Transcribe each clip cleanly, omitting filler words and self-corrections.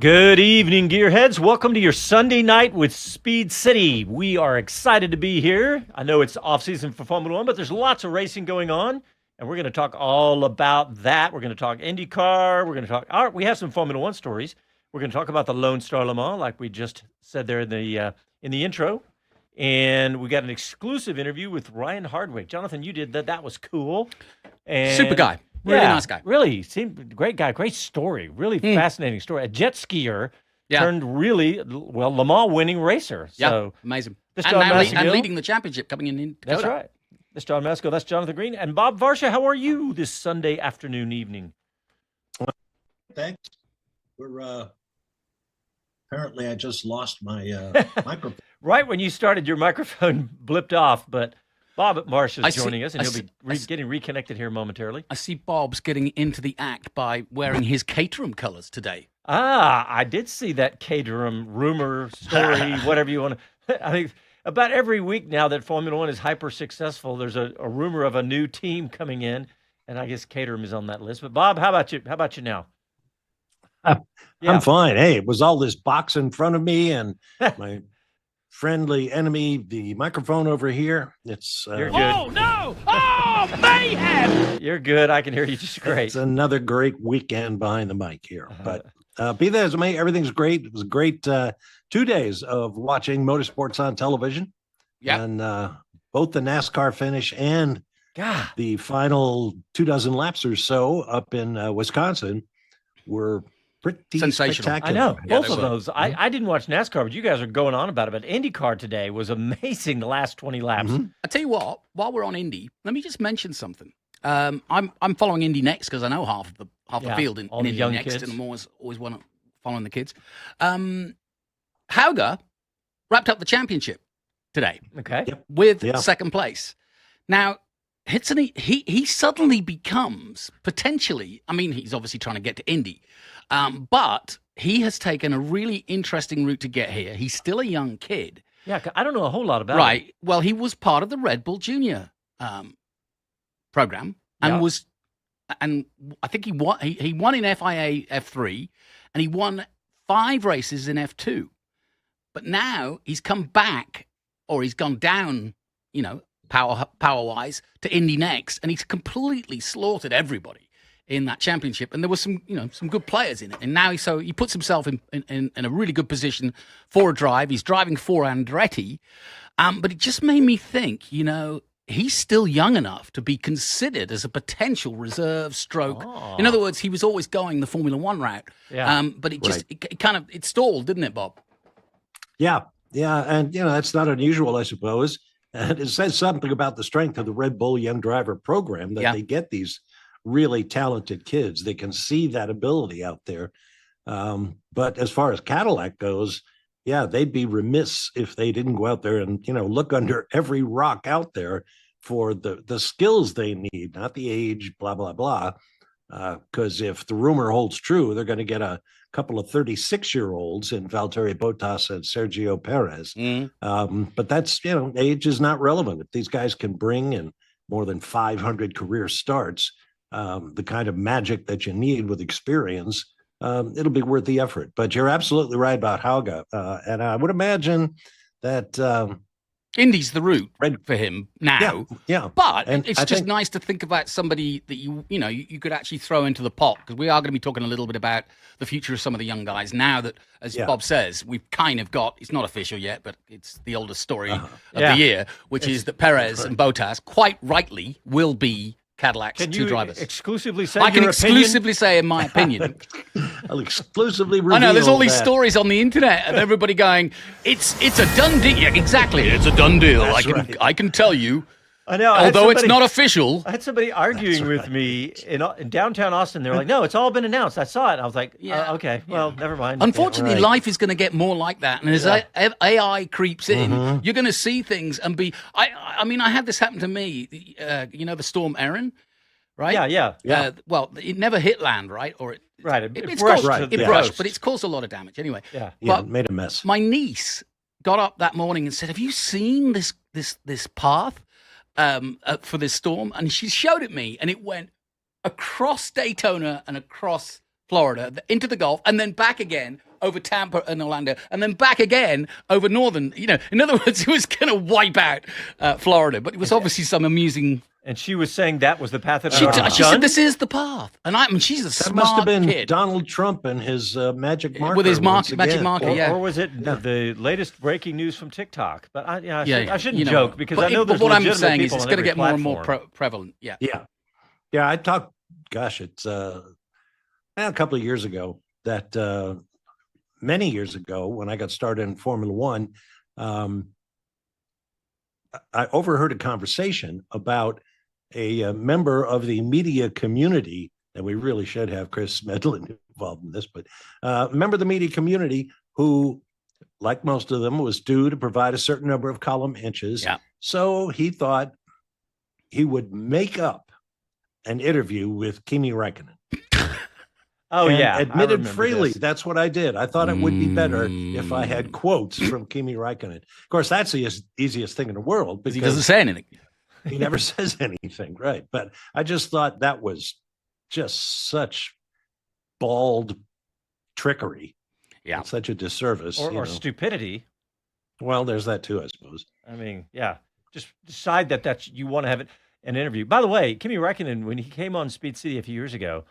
Good evening, Gearheads. Welcome to your Sunday night with Speed City. We are excited to be here. I know it's off-season for Formula One, but there's lots of racing going on, and we're going to talk all about that. We're going to talk IndyCar. We're going to talk. We have some Formula One stories. We're going to talk about the Lone Star Le Mans, like we just said there in the intro, and we got an exclusive interview with Ryan Hardwick. Jonathan, you did that. That was cool. And super guy. Really nice guy. Really seemed great guy. Great story. Really fascinating story. A jet skier turned really, Le Mans winning racer. So amazing. And leading the championship coming in Dakota. That's right. This is Jon Massengale. That's Jonathan Green. And Bob Varsha, how are you this Sunday afternoon, evening? Thanks. We're apparently I just lost my microphone. Right when you started, your microphone blipped off, but Bob Marsh is joining us, and he'll be getting reconnected here momentarily. I see Bob's getting into the act by wearing his Caterham colors today. I did see that Caterham rumor, story, whatever you want to. I mean, about every week now that Formula One is hyper successful, there's a rumor of a new team coming in, and I guess Caterham is on that list. But Bob, how about you? How about you now? I'm fine. Hey, it was all this box in front of me, and my friendly enemy, the microphone over here. It's you're good. Oh no! Oh mayhem! You're good. I can hear you just great. It's another great weekend behind the mic here. But be that as it may, everything's great. It was a great 2 days of watching motorsports on television. Yeah, and both the NASCAR finish and the final 24 laps or so up in Wisconsin were pretty sensational. I know. Both of those. I didn't watch NASCAR, but you guys are going on about it. But IndyCar today was amazing, the last 20 laps. I tell you what, while we're on Indy, let me just mention something. I'm following Indy Next because I know half the field in Indy young Next, kids. and I'm always following the kids. Hauger wrapped up the championship today. Okay. With second place. Now, he suddenly becomes potentially, I mean, he's obviously trying to get to Indy, but he has taken a really interesting route to get here. He's still a young kid. Yeah, I don't know a whole lot about it. Right. Well, he was part of the Red Bull Junior program and I think he won in FIA F3 and he won 5 races in F2. But now he's come back, or he's gone down, power-wise to Indy Next, and he's completely slaughtered everybody in that championship. And there was some good players in it. And now he puts himself in a really good position for a drive. He's driving for Andretti. But it just made me think, he's still young enough to be considered as a potential reserve stroke. Oh. In other words, he was always going the Formula One route. Yeah. But it just it stalled, didn't it, Bob? Yeah. And, that's not unusual, I suppose. And it says something about the strength of the Red Bull Young Driver program that they get these really talented kids. They can see that ability out there. But as far as Cadillac goes, they'd be remiss if they didn't go out there and, look under every rock out there for the skills they need, not the age, blah, blah, blah. Because if the rumor holds true, they're going to get a couple of 36-year-olds in Valtteri Bottas and Sergio Perez. But that's, age is not relevant. If these guys can bring in more than 500 career starts, the kind of magic that you need with experience, it'll be worth the effort. But you're absolutely right about Hauger. And I would imagine that Indy's the route for him now. Yeah. But it's just nice to think about somebody that you could actually throw into the pot, because we are going to be talking a little bit about the future of some of the young guys now that, as Bob says, we've kind of got, it's not official yet, but it's the oldest story of the year, which is that Perez and Bottas quite rightly will be Cadillac's two drivers. Exclusively say I can exclusively say, in my opinion. I'll exclusively reveal I know there's all these stories on the internet of everybody going, it's a done deal. Yeah, exactly, it's a done deal. I can tell you. I know. Although it's not official. I had somebody arguing with me in downtown Austin. They were like, "No, it's all been announced. I saw it." And I was like, "Okay, well, never mind." Unfortunately, life is going to get more like that, and as AI creeps in, you're going to see things and be. I mean, I had this happen to me. The storm Erin, right? Yeah. Well, it never hit land, right? Or it brushed. It brushed, but it's caused a lot of damage anyway. Yeah, but it made a mess. My niece got up that morning and said, "Have you seen this path for this storm?" And she showed it me, and it went across Daytona and across Florida into the Gulf, and then back again over Tampa and Orlando, and then back again over Northern. In other words, he was going to wipe out Florida, but it was obviously some amusing. And she was saying that was the path that she said, "This is the path." And she's a smart That must have been kid. Donald Trump and his magic marker. With his magic marker, or was it the latest breaking news from TikTok? But I shouldn't joke because I know there's what I'm legitimate saying is people it's on going to every get more and platform. more prevalent. Yeah. I talked. Gosh, it's a couple of years ago that many years ago when I got started in Formula One, I overheard a conversation about a member of the media community, and we really should have Chris Medlin involved in this, but a member of the media community who, like most of them, was due to provide a certain number of column inches. Yeah. So he thought he would make up an interview with Kimi Räikkönen. Admitted freely, that's what I did. I thought it would be better if I had quotes from Kimi Räikkönen. Of course, that's the easiest thing in the world because he doesn't say anything. He never says anything, right? But I just thought that was just such bald trickery. Yeah, such a disservice or stupidity. Well, there's that too, I suppose. I mean, just decide that you want to have an interview. By the way, Kimi Räikkönen, when he came on Speed City a few years ago,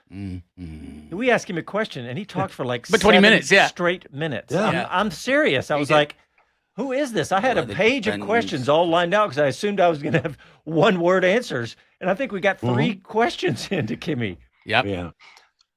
we asked him a question, and he talked for like 20 minutes, straight minutes. Yeah. I'm serious. I was like, who is this? I had a page of questions all lined out because I assumed I was going to have one-word answers, and I think we got 3 questions into Kimi. Yep. Yeah.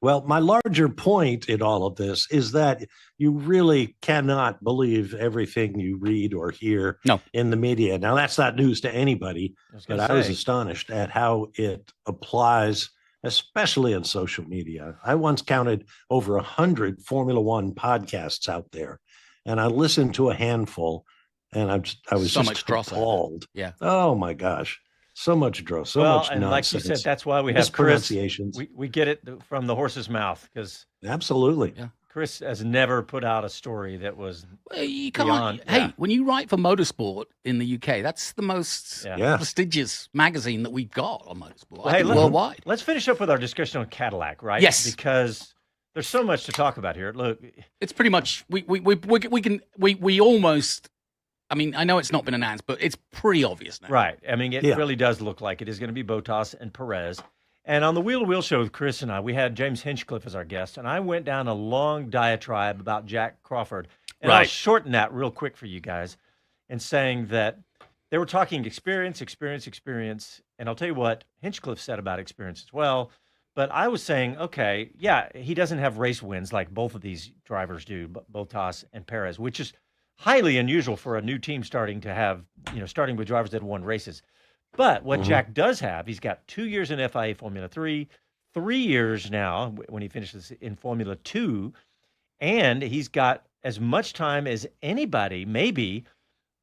Well, my larger point in all of this is that you really cannot believe everything you read or hear in the media. Now, that's not news to anybody, but I was astonished at how it applies, especially in social media. I once counted over 100 Formula One podcasts out there, and I listened to a handful, and I was so just much appalled. Yeah. Oh, my gosh. So much dross, so much and nonsense. Like you said, that's why we have Chris. We get it from the horse's mouth because absolutely, Chris has never put out a story that was you can't. Beyond, hey, when you write for Motorsport in the UK, that's the most prestigious magazine that we've got on motorsport. Worldwide. Let's finish up with our discussion on Cadillac, right? Yes, because there's so much to talk about here. Look, it's pretty much we almost. I mean, I know it's not been announced, but it's pretty obvious now. Right. I mean, it really does look like it is going to be Bottas and Perez. And on the Wheel to Wheel show with Chris and I, we had James Hinchcliffe as our guest, and I went down a long diatribe about Jack Crawford. And I'll shorten that real quick for you guys in saying that they were talking experience. And I'll tell you what Hinchcliffe said about experience as well. But I was saying, okay, he doesn't have race wins like both of these drivers do, Bottas and Perez, which is highly unusual for a new team starting with drivers that won races. But what Jack does have, he's got 2 years in FIA Formula 3, 3 years now when he finishes in Formula 2, and he's got as much time as anybody, maybe,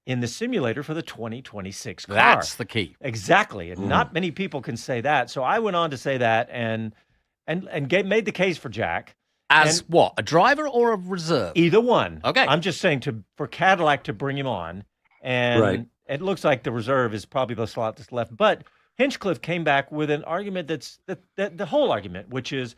in the simulator for the 2026 car. That's the key. Exactly. And not many people can say that. So I went on to say that and made the case for Jack. As what? A driver or a reserve? Either one. Okay. I'm just saying for Cadillac to bring him on. And it looks like the reserve is probably the slot that's left. But Hinchcliffe came back with an argument that's the whole argument, which is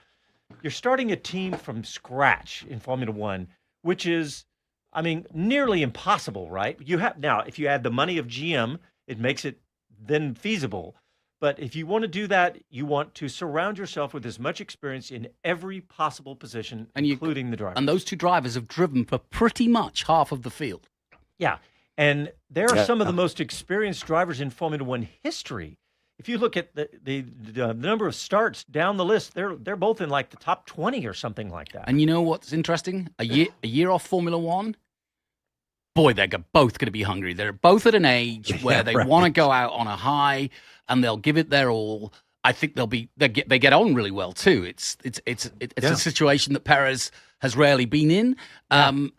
you're starting a team from scratch in Formula One, which is, I mean, nearly impossible, right? Now, if you add the money of GM, it makes it then feasible. But if you want to do that, you want to surround yourself with as much experience in every possible position, including the driver. And those 2 drivers have driven for pretty much half of the field. Yeah. And there are some of the most experienced drivers in Formula One history. If you look at the number of starts down the list, they're both in like the top 20 or something like that. And you know what's interesting? A year off Formula One, boy, they're both going to be hungry. They're both at an age where they want to go out on a high, and they'll give it their all. I think they get on really well too. It's a situation that Perez has rarely been in, and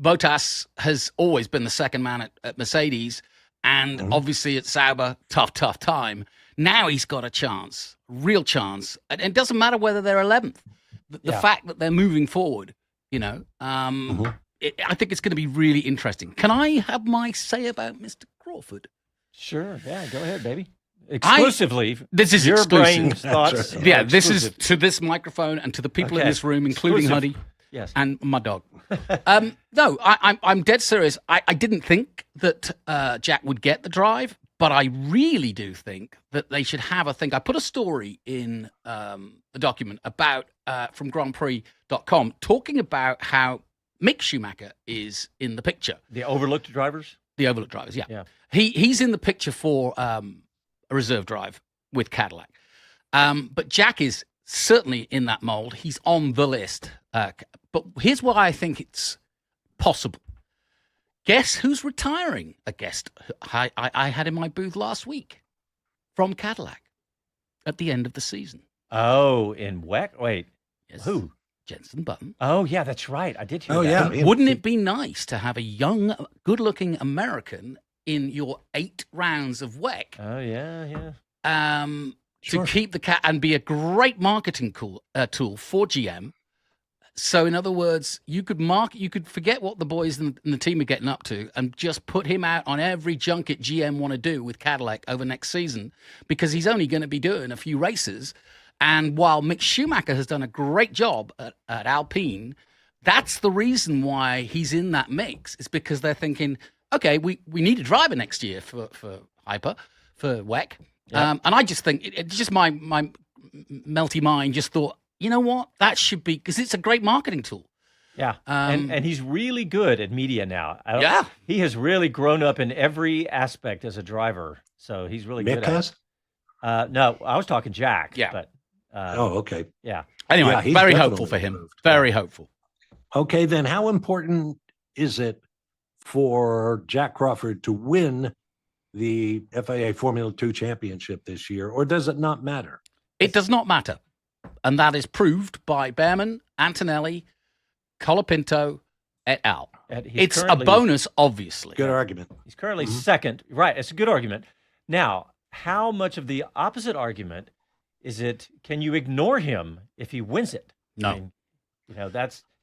Bottas has always been the second man at Mercedes, and obviously at Sauber, tough time. Now he's got a chance, real chance, and it doesn't matter whether they're 11th. The fact that they're moving forward, I think it's going to be really interesting. Can I have my say about Mr. Crawford? Sure. Yeah, go ahead, baby. Exclusively. This is your exclusive. brain thoughts. Yeah, this is to this microphone and to the people in this room, including Huddy. Yes. And my dog. No, I'm dead serious. I didn't think that Jack would get the drive, but I really do think that they should have a thing. I put a story in the document about from grandprix.com talking about how Mick Schumacher is in the picture. The overlooked drivers? The overlooked drivers, yeah. He's in the picture for a reserve drive with Cadillac. But Jack is certainly in that mold. He's on the list. But here's why I think it's possible. Guess who's retiring? A guest I had in my booth last week from Cadillac at the end of the season. Oh, in WEC? Wait, Yes. who? Jenson Button. Oh, yeah, that's right. I did hear Oh, that. yeah. Wouldn't it be nice to have a young, good-looking American in your 8 rounds of WEC? Oh, yeah. Sure. To keep the cat and be a great marketing tool for GM. So, in other words, you could forget what the boys in the team are getting up to and just put him out on every junket GM want to do with Cadillac over next season, because he's only going to be doing a few races. And while Mick Schumacher has done a great job at Alpine, that's the reason why he's in that mix. It's because they're thinking, okay, we need a driver next year for WEC. Yep. And I just think, it's just my melty mind just thought, you know what? That should be, because it's a great marketing tool. Yeah. And he's really good at media now. Yeah. He has really grown up in every aspect as a driver. So he's really good at it. No, I was talking Jack. Yeah. But, okay. Yeah. Anyway, Yeah, he's very definitely hopeful for him. improved. Very hopeful. Okay, then how important is it for Jack Crawford to win the FIA Formula 2 championship this year, or does it not matter? It does not matter. And that is proved by Behrman, Antonelli, Colapinto, et al. It's a bonus, obviously. Good argument. He's currently second. Right. It's a good argument. Now, how much of the opposite argument is it? Can you ignore him if he wins it? No. I mean,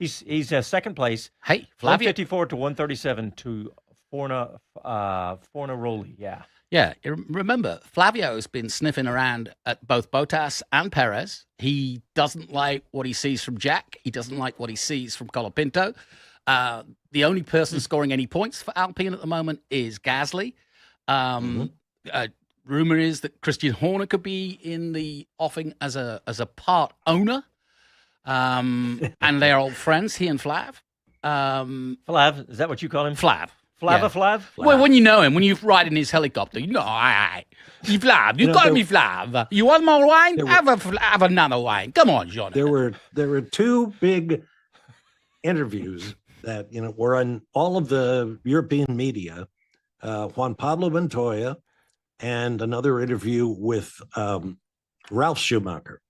he's second place. Hey, Flavio. 154 to 137 to Fornaroli. Yeah. Yeah, remember, Flavio's been sniffing around at both Bottas and Perez. He doesn't like what he sees from Jack. He doesn't like what he sees from Colapinto. The only person scoring any points for Alpine at the moment is Gasly. Rumor is that Christian Horner could be in the offing as a part owner. And they're old friends, he and Flav. Flav, is that what you call him? Flav. Flav? Well, when you know him, when you ride in his helicopter, you know, you Flav. You call me Flav. You want more wine? Have another wine. Come on, John. There were 2 big interviews that were on all of the European media. Juan Pablo Montoya and another interview with Ralf Schumacher.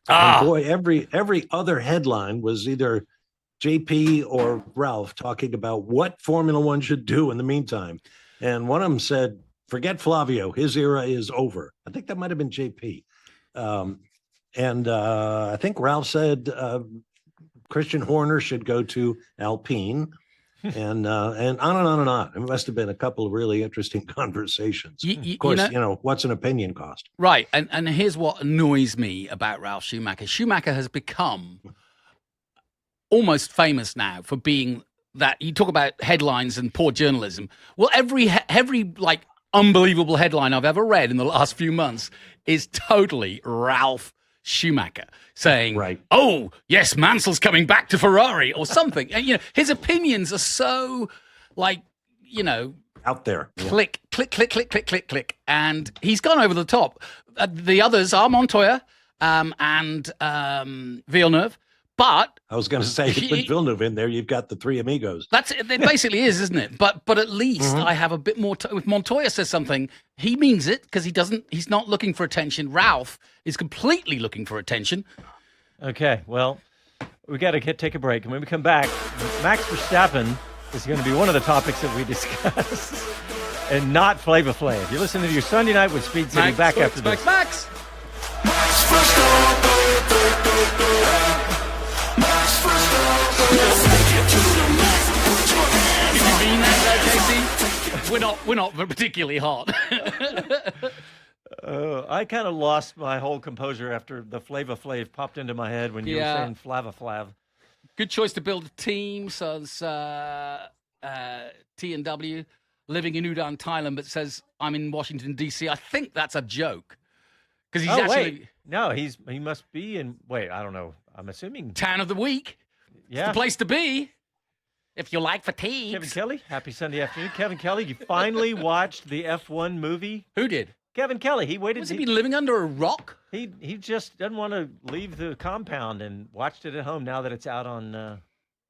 And boy, every other headline was either JP or Ralph talking about what Formula One should do in the meantime. And one of them said, forget Flavio, his era is over. I think that might have been JP. And I think Ralph said Christian Horner should go to Alpine. And on and on and on. It must have been a couple of really interesting conversations. Of course, what's an opinion cost? Right. And here's what annoys me about Ralf Schumacher. Schumacher has become almost famous now for being that. You talk about headlines and poor journalism. Well, every like unbelievable headline I've ever read in the last few months is totally Ralf Schumacher saying, right, oh yes, Mansell's coming back to Ferrari or something. And his opinions are so out there. Click, click, click, click, click, click, click. And he's gone over the top. The others are Montoya and Villeneuve. But I was going to say, with Villeneuve in there, you've got the 3 amigos. That's it. It basically is, isn't it? But at least I have a bit more. If Montoya says something, he means it because he's not looking for attention. Ralph is completely looking for attention. Okay, well, we got to take a break, and when we come back, Max Verstappen is going to be one of the topics that we discuss, and not Flava Flav. You're listening to your Sunday Night with Speed City. Back after this. Max. We're not particularly hot. I kind of lost my whole composure after the Flava Flav popped into my head when you were saying Flava Flav. Good choice to build a team, says T&W. Living in Udon, Thailand, but says, I'm in Washington, D.C. I think that's a joke. Because he's actually... Wait. No, he must be in... Wait, I don't know. I'm assuming... Town of the week. Yeah. It's the place to be. If you like fatigues. Kevin Kelly, happy Sunday afternoon. Kevin Kelly, you finally watched the F1 movie. Who did? Kevin Kelly. He waited. Has he been living under a rock? He just doesn't want to leave the compound and watched it at home now that it's out on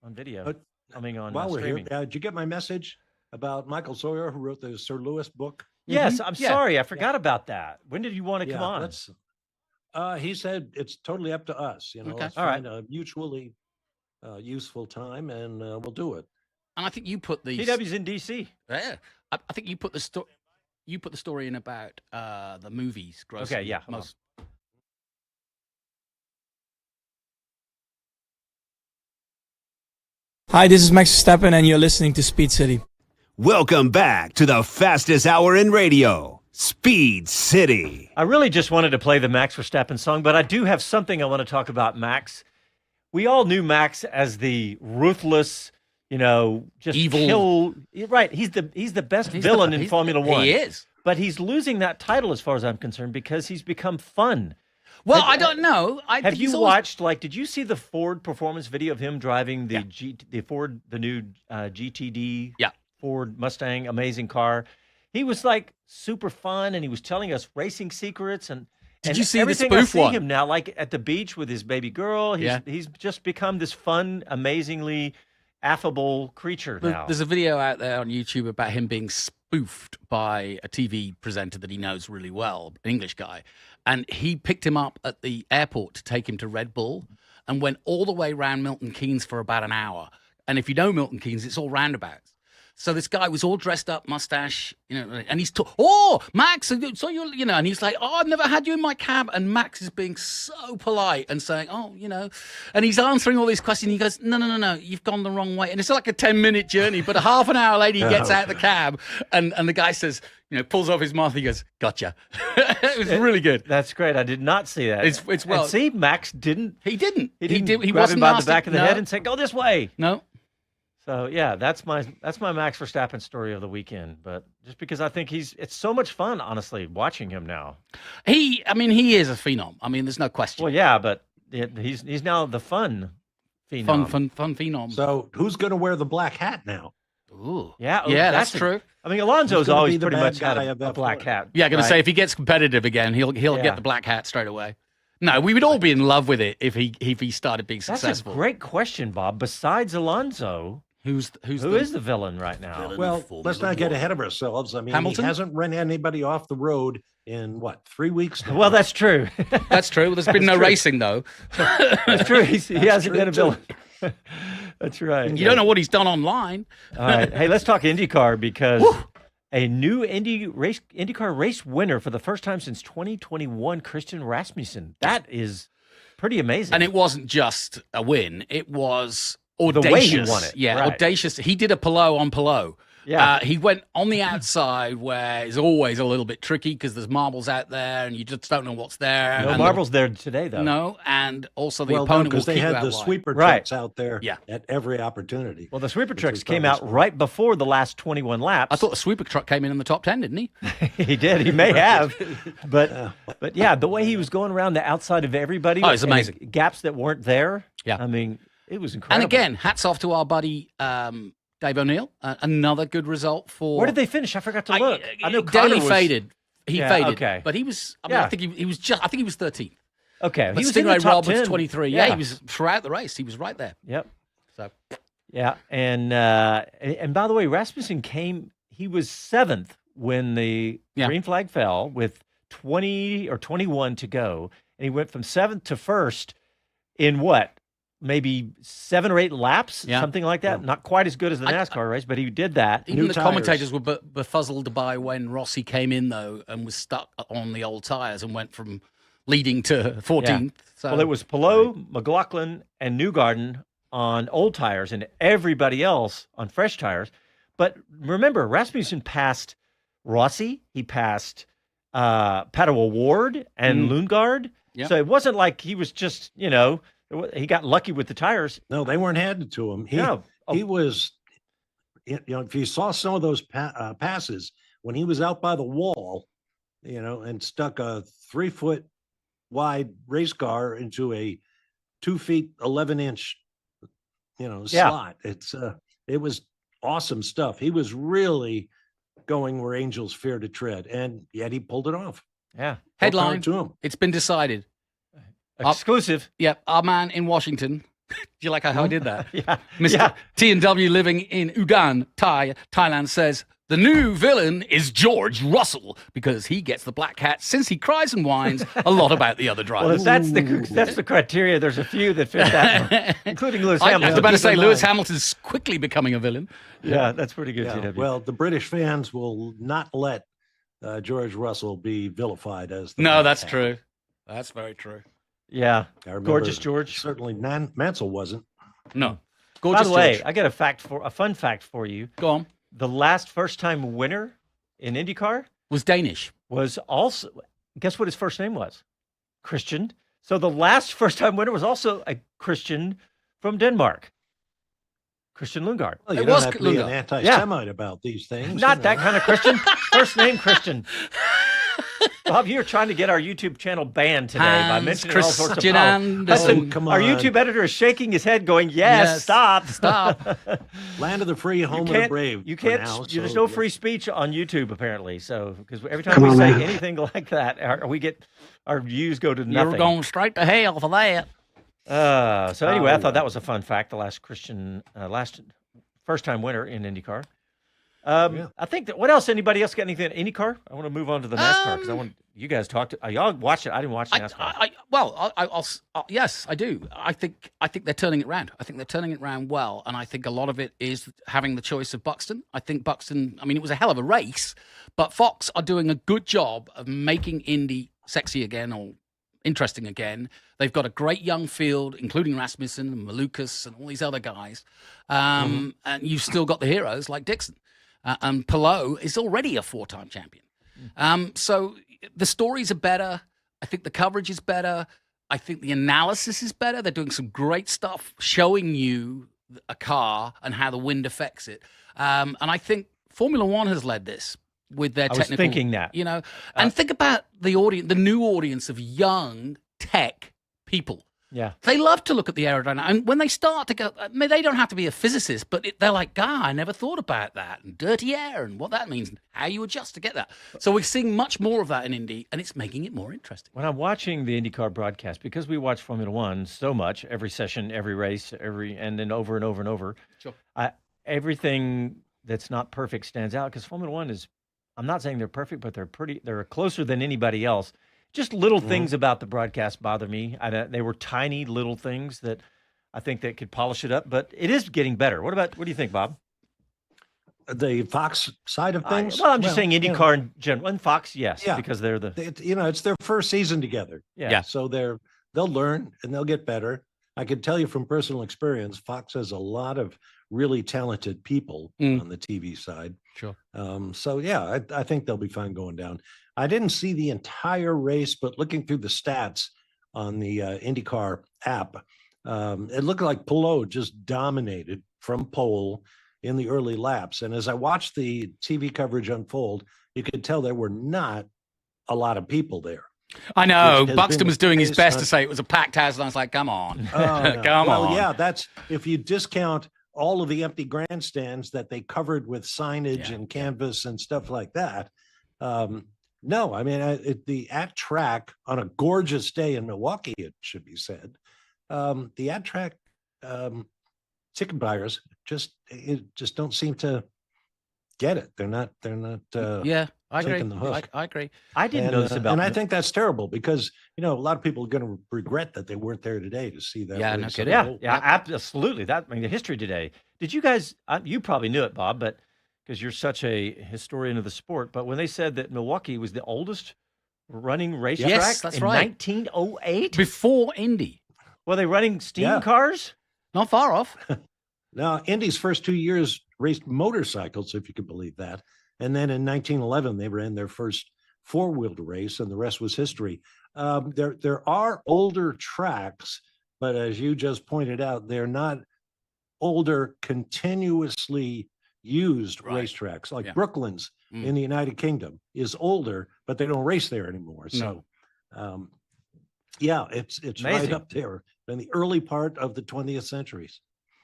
video. On while we're streaming. here, did you get my message about Michael Sawyer, who wrote the Sir Lewis book? Yes, I'm sorry. I forgot about that. When did you want to come on? He said it's totally up to us. Okay. Let's find a mutually useful time, and we'll do it. And I think you put the... TW's in D.C. Yeah. I think you put the story... You put the story in about the movies. Grossly. Okay, yeah. Most... Hi, this is Max Verstappen, and you're listening to Speed City. Welcome back to the fastest hour in radio, Speed City. I really just wanted to play the Max Verstappen song, but I do have something I want to talk about Max. We all knew Max as the ruthless, just evil. Right. He's the best villain in Formula One. He is. But he's losing that title as far as I'm concerned because he's become fun. Well, I don't know. Have you watched, did you see the Ford performance video of him driving the new GTD Ford Mustang, amazing car? He was super fun, and he was telling us racing secrets. And did you see everything the spoof I see one? him now, at the beach with his baby girl. He's just become this fun, amazingly affable creature now. There's a video out there on YouTube about him being spoofed by a TV presenter that he knows really well, an English guy. And he picked him up at the airport to take him to Red Bull and went all the way around Milton Keynes for about an hour. And if you know Milton Keynes, it's all roundabouts. So this guy was all dressed up, mustache, and he's Max, so and he's like, I've never had you in my cab. And Max is being so polite and saying, and he's answering all these questions. He goes, no, you've gone the wrong way. And it's like a 10-minute journey, but a half an hour later, he gets out of the cab and the guy says, pulls off his mask. He goes, gotcha. It was really good. That's great. I did not see that. It's well. And see, Max didn't. He didn't. He grab him by the back of the head and say, go this way. No. So yeah, that's my Max Verstappen story of the weekend. But just because I think it's so much fun, honestly, watching him now. He is a phenom. There's no question. Well, yeah, but he's now the fun phenom. Fun phenom. So who's going to wear the black hat now? Ooh. Yeah, that's true. Alonso's always pretty much had a black hat. Yeah, I'm going to say if he gets competitive again, he'll get the black hat straight away. No, we would all be in love with it if he started being successful. That's a great question, Bob. Besides Alonso, who is the villain right now? Well, let's not get ahead of ourselves. Hamilton? He hasn't run anybody off the road in 3 weeks now? Well, that's true. That's true. There's been no racing though. That's true. He hasn't been a villain. That's right. You don't know what he's done online. All right. Hey, let's talk IndyCar because a new IndyCar race winner for the first time since 2021, Christian Rasmussen. That is pretty amazing. And it wasn't just a win. It was audacious. The way he won it. Yeah, right. Audacious. He did a Pelot on Pelot. Yeah. He went on the outside where it's always a little bit tricky because there's marbles out there and you just don't know what's there. No marbles there today, though. No, and also the opponent will because they keep had you out the wide. sweeper trucks out there at every opportunity. Well, the sweeper trucks came out right before the last 21 laps. I thought the sweeper truck came in the top 10, didn't he? He did. He may have. But yeah, the way he was going around the outside of everybody. Oh, it's amazing. Gaps that weren't there. Yeah. It was incredible. And again, hats off to our buddy Dave O'Neill. Another good result for. Where did they finish? I forgot to look. I know Daly faded. He faded. Okay. But he was. I think he was just. I think he was 13th. Okay. But He was in the Stingray top Rob 10. was 23. Yeah, he was throughout the race. He was right there. Yep. So. Yeah, and by the way, Rasmussen he was 7th when the green flag fell with 20 or 21 to go, and he went from 7th to 1st in maybe 7 or 8 laps, something like that. Not quite as good as the NASCAR race, but he did that. Even the commentators were befuzzled by when Rossi came in, though, and was stuck on the old tyres and went from leading to 14th. Yeah. So. Well, it was Pelot, McLaughlin, and Newgarden on old tires and everybody else on fresh tires. But remember, Rasmussen passed Rossi. He passed Pato O'Ward and Lundgaard. Yep. So it wasn't like he was just, He got lucky with the tires. No, they weren't handed to him. He was, if you saw some of those passes when he was out by the wall, and stuck a 3-foot wide race car into a 2 feet 11-inch, slot. It was awesome stuff. He was really going where angels fear to tread, and yet he pulled it off. Yeah. Headline to him. It's been decided. Exclusive. Yep. Our man in Washington. Do you like how I did that? Yeah. Mr. T&W living in Udon, Thailand says the new villain is George Russell because he gets the black hat since he cries and whines a lot lot about the other drivers. Well, if that's the criteria, there's a few that fit that one, including Lewis Hamilton. I was about to say Lewis Hamilton's quickly becoming a villain. Yeah, that's pretty good, TW. Well, the British fans will not let George Russell be vilified as the No, that's hat. true. That's very true. Yeah. Gorgeous Remember, George. Certainly Mansell wasn't. No. By Gorgeous the way, George. I got a fun fact for you. Go on. The first-time winner in IndyCar Was Danish. was also, guess what his first name was? Christian. So the last first-time winner was also a Christian from Denmark. Christian Lundgaard. Well, you It don't was have to be an Lunga. anti-Semite about these things. Not that kind of Christian. First name Christian. Bob, you're trying to get our YouTube channel banned today by mentioning all sorts of Christian power. Anderson. Listen, Come our on. YouTube editor is shaking his head going, yes. Stop. Land of the free, home of the brave. You for can't. now, There's so, no free speech on YouTube apparently. So because every time we say anything like that, our views go to nothing. You're going straight to hell for that. So anyway, I thought that was a fun fact. The last first-time winner in IndyCar. I think that. What else? Anybody else got anything at IndyCar? I want to move on to the NASCAR because I want you guys talk to. Y'all watch it. I didn't watch NASCAR. Yes, I do. I think they're turning it around. I think they're turning it around well, and I think a lot of it is having the choice of Buxton. I think Buxton. I mean, it was a hell of a race, but Fox are doing a good job of making Indy sexy again or interesting again. They've got a great young field, including Rasmussen and Malukas and all these other guys, and you've still got the heroes like Dixon. And Palou is already a 4-time champion. So the stories are better. I think the coverage is better. I think the analysis is better. They're doing some great stuff showing you a car and how the wind affects it. And I think Formula One has led this with their technical. I was thinking that. And think about the audience, the new audience of young tech people. Yeah. They love to look at the aerodynamics. And when they start to go, they don't have to be a physicist, but they're like, I never thought about that. And dirty air and what that means, and how you adjust to get that. So we're seeing much more of that in Indy, and it's making it more interesting. When I'm watching the IndyCar broadcast, because we watch Formula One so much, every session, every race, and then over and over and over, Sure. Everything that's not perfect stands out because Formula One is, I'm not saying they're perfect, but they're closer than anybody else. Just little things about the broadcast bother me. They were tiny little things that I think that could polish it up, but it is getting better. What do you think, Bob? The Fox side of things? I'm just saying IndyCar in general. And Fox, yes, because they're it's their first season together. Yeah. So they'll learn and they'll get better. I can tell you from personal experience, Fox has a lot of really talented people on the TV side. Sure. I think they'll be fine going down. I didn't see the entire race, but looking through the stats on the IndyCar app, it looked like Palou just dominated from pole in the early laps. And as I watched the TV coverage unfold, you could tell there were not a lot of people there. I know. Buxton was doing his best to say it was a packed house, and I was like, come on. Come on. Yeah, that's if you discount all of the empty grandstands that they covered with signage and canvas and stuff like that. No, I mean, the at track on a gorgeous day in Milwaukee, it should be said, the at track ticket buyers just don't seem to get it. They're not. I agree. taking the hook. I agree. I didn't notice about and I think that's terrible because a lot of people are going to regret that they weren't there today to see that. Yeah, no race. kidding. Absolutely. The history today. Did you guys? You probably knew it, Bob, but because you're such a historian of the sport. But when they said that Milwaukee was the oldest running racetrack that's in right. 1908, Before Indy. were they running steam cars? Not far off. Now, Indy's first 2 years raced motorcycles, if you could believe that. And then in 1911, they ran their first four-wheeled race, and the rest was history. There are older tracks but as you just pointed out, they're not older, continuously used racetracks like Brooklands in the United Kingdom is older, but they don't race there anymore. So, it's Amazing. right up there in the early part of the 20th centuries.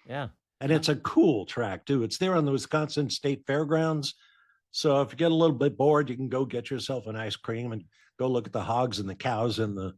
Yeah. And it's a cool track too. It's there on the Wisconsin State Fairgrounds. So if you get a little bit bored, you can go get yourself an ice cream and go look at the hogs and the cows in the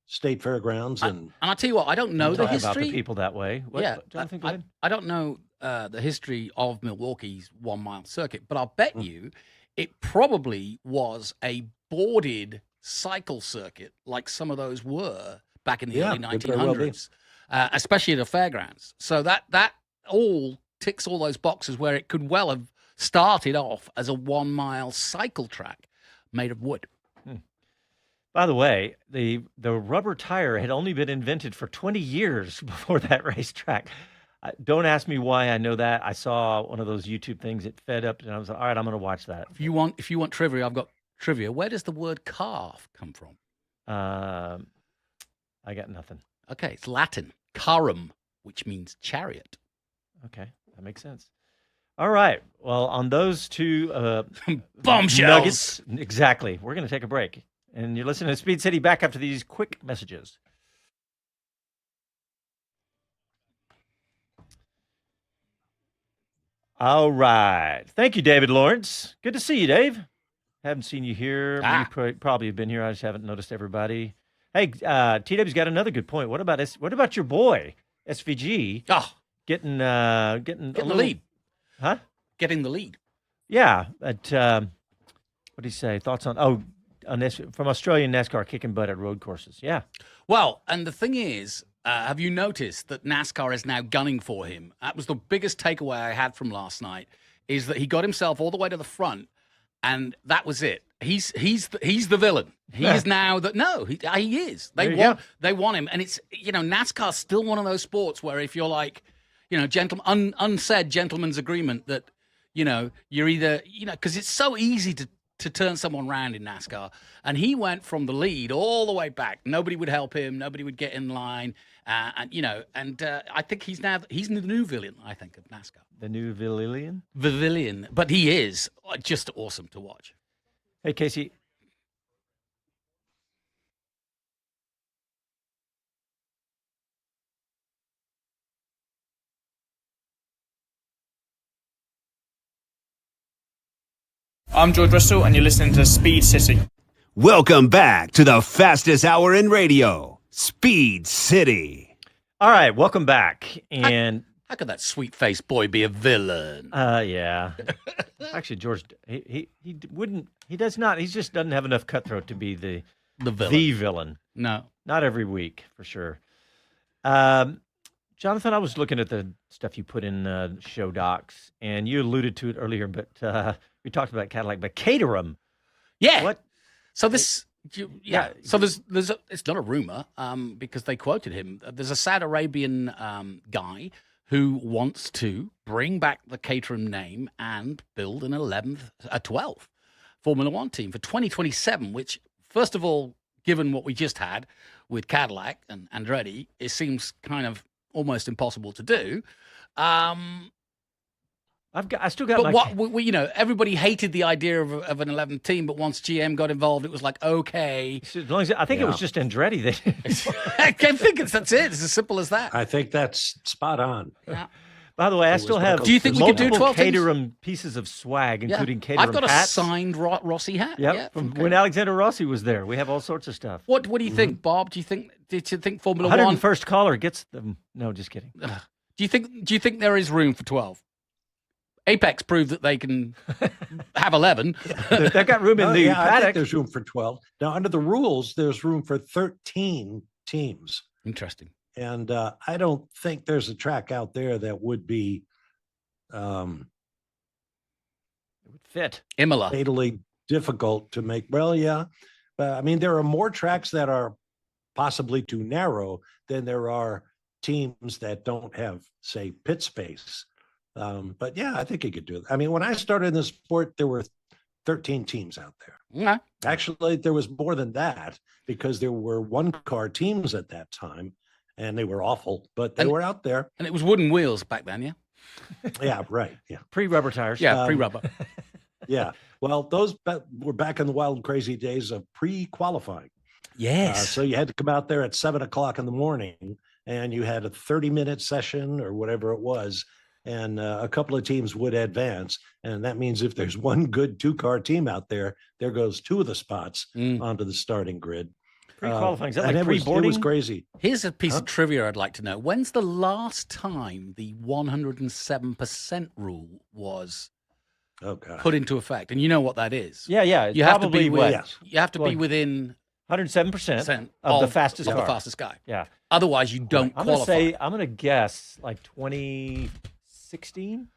state fairgrounds. And I'll tell you what, I don't know the history. About the people that way. Jonathan, go ahead. I don't know the history of Milwaukee's 1 mile circuit, but I'll bet you it probably was a boarded cycle circuit like some of those were back in the early 1900s, especially at the fairgrounds. So that all ticks all those boxes where it could well have started off as a 1 mile cycle track made of wood. By the way, the rubber tire had only been invented for 20 years before that racetrack. Don't ask me why I know that. I saw one of those YouTube things. It fed up, and I was like, all right, I'm going to watch that. If you want trivia, I've got trivia. Where does the word calf come from? I got nothing. Okay, it's Latin, carum, which means chariot. Okay, that makes sense. All right. Well, on those two bombshells, nuggets, exactly. We're going to take a break. And you're listening to Speed City back after these quick messages. All right. Thank you, David Lawrence. Good to see you, Dave. Haven't seen you here. You probably have been here. I just haven't noticed everybody. Hey, TW's got another good point. What about your boy, SVG? Oh, getting the lead. Huh? Getting the lead. Yeah. What did he say? Thoughts on this from Australian NASCAR kicking butt at road courses? Yeah. Well, and the thing is, have you noticed that NASCAR is now gunning for him? That was the biggest takeaway I had from last night, is that he got himself all the way to the front, and that was it. He's the villain. He is now that. No, he is. They want him, and it's NASCAR's still one of those sports where if you're like, unsaid gentleman's agreement that you're either because it's so easy to turn someone around in NASCAR. And he went from the lead all the way back. Nobody would help him. Nobody would get in line. I think he's the new villain, I think, of NASCAR. The new villain? The villain. But he is just awesome to watch. Hey, Casey. I'm George Russell, and you're listening to Speed City. Welcome back to the fastest hour in radio, Speed City. All right, welcome back. And how could that sweet-faced boy be a villain? Yeah. Actually, George, he does not. He just doesn't have enough cutthroat to be the villain. No, not every week for sure. Jonathan, I was looking at the stuff you put in show docs, and you alluded to it earlier, but we talked about Cadillac, but Caterham. Yeah. What? So this, So there's it's not a rumor because they quoted him. There's a Saudi Arabian guy who wants to bring back the Caterham name and build a 12th Formula One team for 2027, which, first of all, given what we just had with Cadillac and Andretti, it seems kind of almost impossible to do. I still got. But everybody hated the idea of an 11th team, but once GM got involved, it was like, okay. As long as I think it was just Andretti. I think that's it. It's as simple as that. I think that's spot on. Yeah. By the way, I still have. Do you think we could do 12 Caterham pieces of swag, including Caterham I've got hats. a signed Rossi hat. Yep, yeah, from when Alexander Rossi was there. We have all sorts of stuff. What do you think, Bob? Did you think Formula 1? 101st caller gets them. No, just kidding. Do you think there is room for 12? Apex proved that they can have 11. They've got room in the paddock. I think there's room for 12. Now, under the rules, there's room for 13 teams. Interesting. And I don't think there's a track out there that would be it would fit. Imola. Fatally difficult to make. Well, yeah. But I mean, there are more tracks that are possibly too narrow than there are teams that don't have, say, pit space. But yeah, I think he could do it. I mean, when I started in the sport, there were 13 teams out there. Yeah. Actually, there was more than that because there were one-car teams at that time. and they were awful, but they were out there. And it was wooden wheels back then, yeah? Yeah, right. Yeah. Pre-rubber tires. Yeah, pre-rubber. Yeah. Well, those were back in the wild and crazy days of pre-qualifying. Yes. So you had to come out there at 7 o'clock in the morning, and you had a 30-minute session or whatever it was, and a couple of teams would advance. And that means if there's one good 2-car team out there, there goes 2 of the spots onto the starting grid. Pre-qualifying. Is that like it pre-boarding? was crazy. Here's a piece of trivia I'd like to know. When's the last time the 107% rule was put into effect? And you know what that is. Yeah. You have to be what? You have to be within 107% of the fastest car. The fastest guy. Yeah. Otherwise, you don't qualify. I'm going to guess like 2016.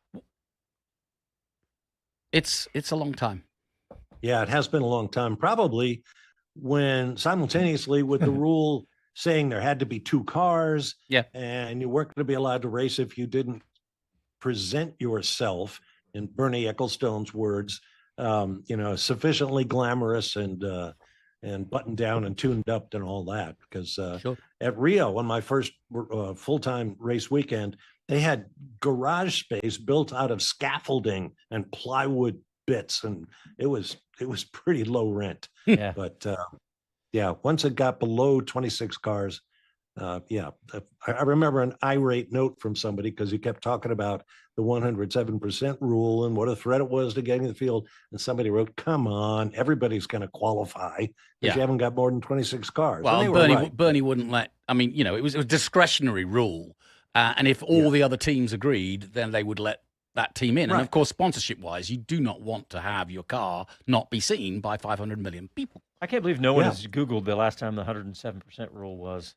It's a long time. Yeah, it has been a long time. Probably when simultaneously with the rule saying there had to be 2 cars, and you weren't going to be allowed to race if you didn't present yourself, in Bernie Ecclestone's words, sufficiently glamorous and buttoned down and tuned up and all that. Because at Rio, on my first full-time race weekend, they had garage space built out of scaffolding and plywood bits, and it was pretty low rent. Yeah. But once it got below 26 cars, I remember an irate note from somebody because he kept talking about the 107% rule and what a threat it was to getting the field. And somebody wrote, "Come on, everybody's going to qualify because you haven't got more than 26 cars." Well, Bernie wouldn't let. I mean, it was a discretionary rule, and if all the other teams agreed, then they would let that team in. And of course, sponsorship-wise, you do not want to have your car not be seen by 500 million people. I can't believe no one has Googled the last time the 107% rule was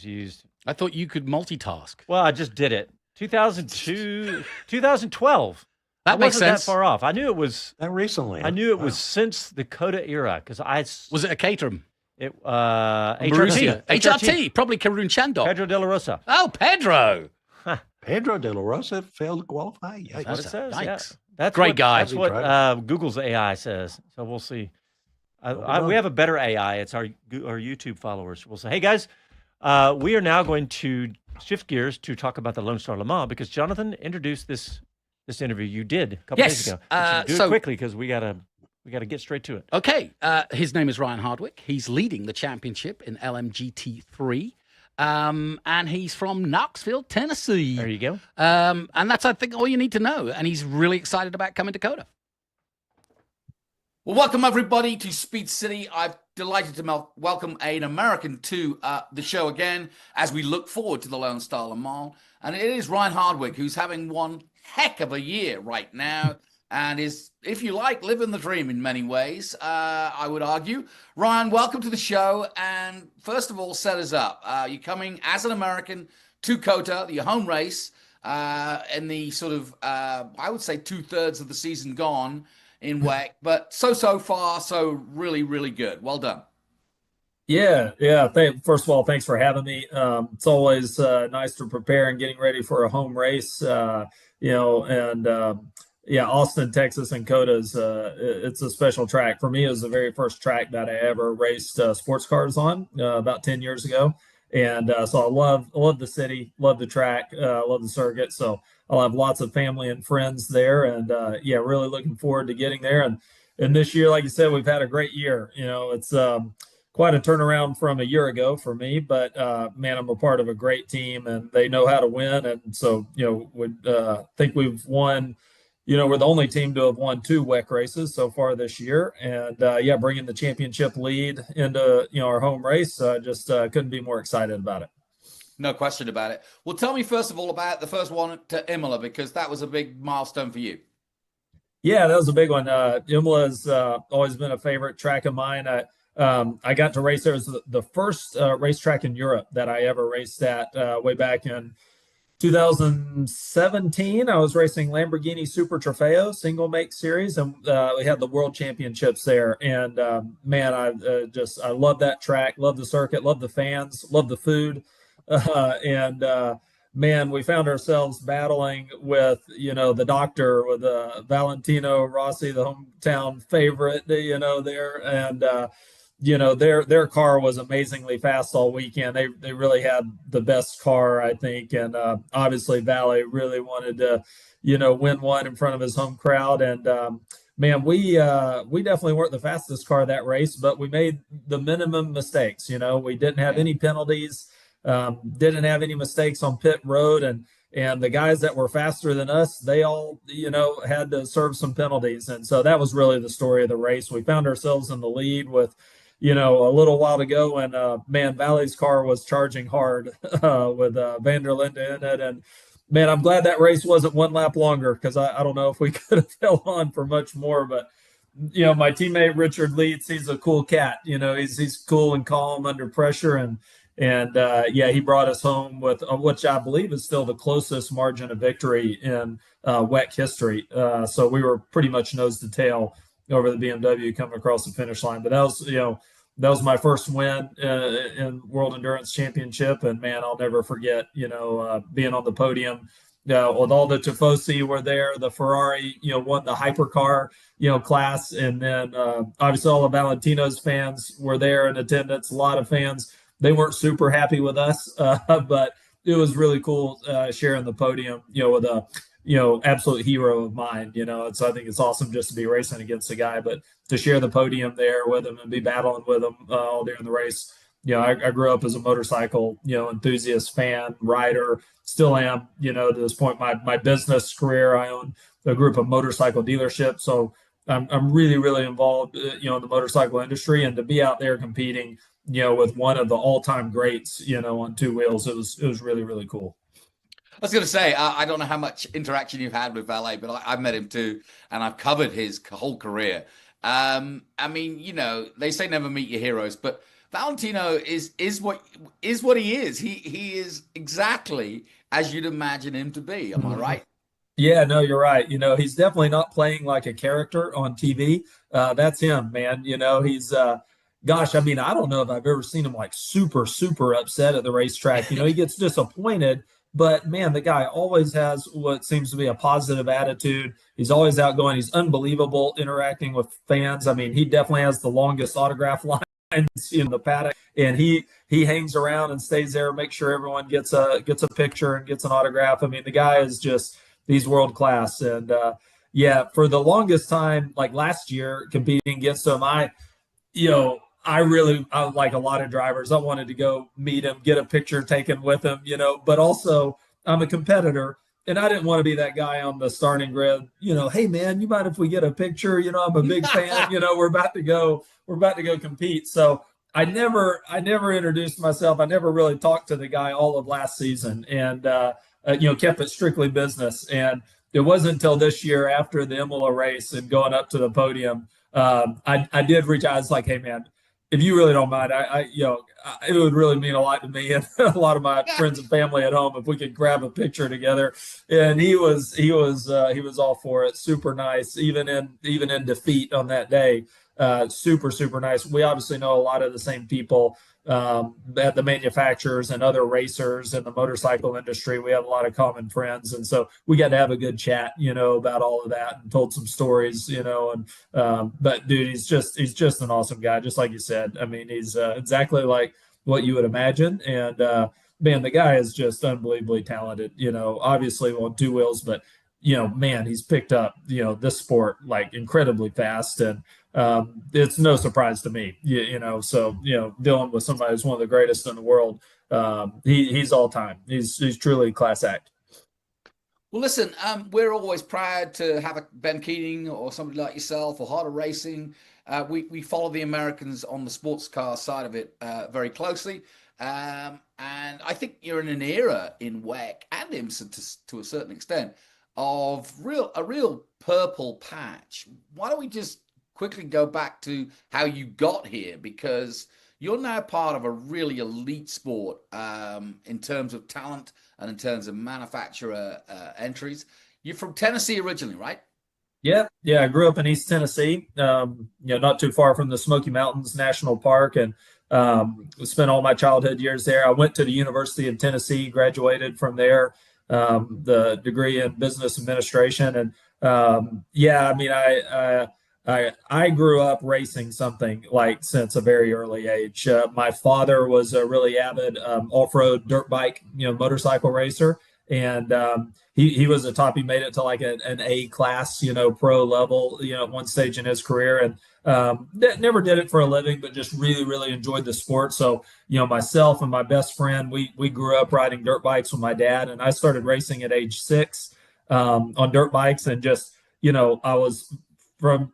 used. I thought you could multitask. Well, I just did it. 2002, 2012. That makes sense. That far off. I knew it was that recently. I knew it was since the Coda era because was it a Caterham? It HRT, probably Karun Chandok. Pedro de la Rosa. Oh, Pedro. Pedro de la Rosa failed to qualify. That's what it says. Yikes. Yeah. That's great guy. That's what Google's AI says. So we'll see. We have a better AI. It's our YouTube followers. We'll say, hey guys, we are now going to shift gears to talk about the Lone Star Le Mans because Jonathan introduced this interview you did a couple days ago. Do it quickly because we gotta get straight to it. Okay. His name is Ryan Hardwick. He's leading the championship in LMGT3. And he's from Knoxville, Tennessee. There you go. And that's, I think, all you need to know. And he's really excited about coming to Coda. Well, welcome, everybody, to Speed City. I'm delighted to welcome an American to the show again as we look forward to the Lone Star Le Mans. And it is Ryan Hardwick, who's having one heck of a year right now and is, if you like, living the dream in many ways, I would argue. Ryan, welcome to the show. And first of all, set us up. You're coming as an American to COTA, your home race, in the sort of, I would say, 2/3 of the season gone in WEC. But so far, so really, really good. Well done. Yeah. First of all, thanks for having me. It's always nice to prepare and getting ready for a home race, Austin, Texas, and COTA is it's a special track. For me, it was the very first track that I ever raced sports cars on about 10 years ago. And so I love the city, love the track, love the circuit. So I'll have lots of family and friends there. And really looking forward to getting there. And this year, like you said, we've had a great year. It's quite a turnaround from a year ago for me, but man, I'm a part of a great team and they know how to win. And so, think we've won. We're the only team to have won 2 WEC races so far this year. And, bringing the championship lead into, our home race, just couldn't be more excited about it. No question about it. Well, tell me, first of all, about the first one to Imola, because that was a big milestone for you. Yeah, that was a big one. Imola has always been a favorite track of mine. I got to race there. It was the first racetrack in Europe that I ever raced at way back in 2017. I was racing Lamborghini Super Trofeo single make series, and we had the world championships there. And man, I love that track, love the circuit, love the fans, love the food. Man, we found ourselves battling with, the doctor, with Valentino Rossi, the hometown favorite, there. And their car was amazingly fast all weekend. They really had the best car, I think, and obviously Valley really wanted to, win one in front of his home crowd. And man, we definitely weren't the fastest car that race, but we made the minimum mistakes. We didn't have any penalties, didn't have any mistakes on pit road, and the guys that were faster than us, they all, had to serve some penalties. And so that was really the story of the race. We found ourselves in the lead with, a little while to go, and man, Valley's car was charging hard with Van der Linde in it. And man, I'm glad that race wasn't one lap longer, because I don't know if we could have held on for much more. But my teammate Richard Leeds, he's a cool cat. He's cool and calm under pressure, and he brought us home with which I believe is still the closest margin of victory in WEC history. So we were pretty much nose to tail over the BMW coming across the finish line. But that was my first win in World Endurance Championship, and man, I'll never forget being on the podium. With all the Tifosi were there, the Ferrari won the hypercar class, and then obviously all of Valentino's fans were there in attendance. A lot of fans. They weren't super happy with us, but it was really cool sharing the podium, with a, absolute hero of mine, so I think it's awesome just to be racing against a guy, but to share the podium there with him and be battling with him all during the race. I grew up as a motorcycle, enthusiast, fan, rider, still am, to this point, my business career, I own a group of motorcycle dealerships. So I'm really, really involved, in the motorcycle industry, and to be out there competing, with one of the all-time greats, on two wheels, it was really, really cool. I was going to say, I don't know how much interaction you've had with Valet, but I've met him too, and I've covered his whole career. I mean, they say never meet your heroes, but Valentino is what he is. He is exactly as you'd imagine him to be. Am I right? Yeah, no, you're right. He's definitely not playing like a character on TV. That's him, man. He's gosh, I mean, I don't know if I've ever seen him like super, super upset at the racetrack. He gets disappointed, but man, the guy always has what seems to be a positive attitude. He's always outgoing. He's unbelievable interacting with fans. I mean, he definitely has the longest autograph lines in the paddock, and he hangs around and stays there, make sure everyone gets a picture and gets an autograph. I mean, the guy is he's world class. And for the longest time, like last year competing against him, I like a lot of drivers, I wanted to go meet him, get a picture taken with him, but also I'm a competitor, and I didn't want to be that guy on the starting grid, hey man, you mind if we get a picture? I'm a big fan, we're about to go compete. So I never introduced myself. I never really talked to the guy all of last season, and kept it strictly business. And it wasn't until this year, after the Imola race and going up to the podium, I did reach out. I was like, hey man, if you really don't mind, it would really mean a lot to me and a lot of my friends and family at home if we could grab a picture together. And he was all for it. Super nice, even in defeat on that day. Super, super nice. We obviously know a lot of the same people at the manufacturers and other racers in the motorcycle industry. We have a lot of common friends, and so we got to have a good chat, about all of that, and told some stories, but dude, he's just an awesome guy, just like you said. I mean, he's exactly like what you would imagine, and man, the guy is just unbelievably talented, obviously on two wheels, but man, he's picked up, this sport like incredibly fast, and it's no surprise to me, so, dealing with somebody who's one of the greatest in the world, he's all time. He's truly a class act. Well, listen, we're always proud to have a Ben Keating or somebody like yourself or Harder Racing. We follow the Americans on the sports car side of it very closely. And I think you're in an era in WEC and IMSA to a certain extent of a real purple patch. Why don't we just quickly go back to how you got here, because you're now part of a really elite sport in terms of talent and in terms of manufacturer entries. You're from Tennessee originally, right? Yeah. I grew up in East Tennessee, not too far from the Smoky Mountains National Park, and spent all my childhood years there. I went to the University of Tennessee, graduated from there, the degree in business administration, and I I grew up racing something like since a very early age. My father was a really avid off-road dirt bike, motorcycle racer, and he was a top. He made it to like an A class, pro level, at one stage in his career, and never did it for a living, but just really, really enjoyed the sport. So, myself and my best friend, we grew up riding dirt bikes with my dad, and I started racing at age 6 on dirt bikes, and just, I was from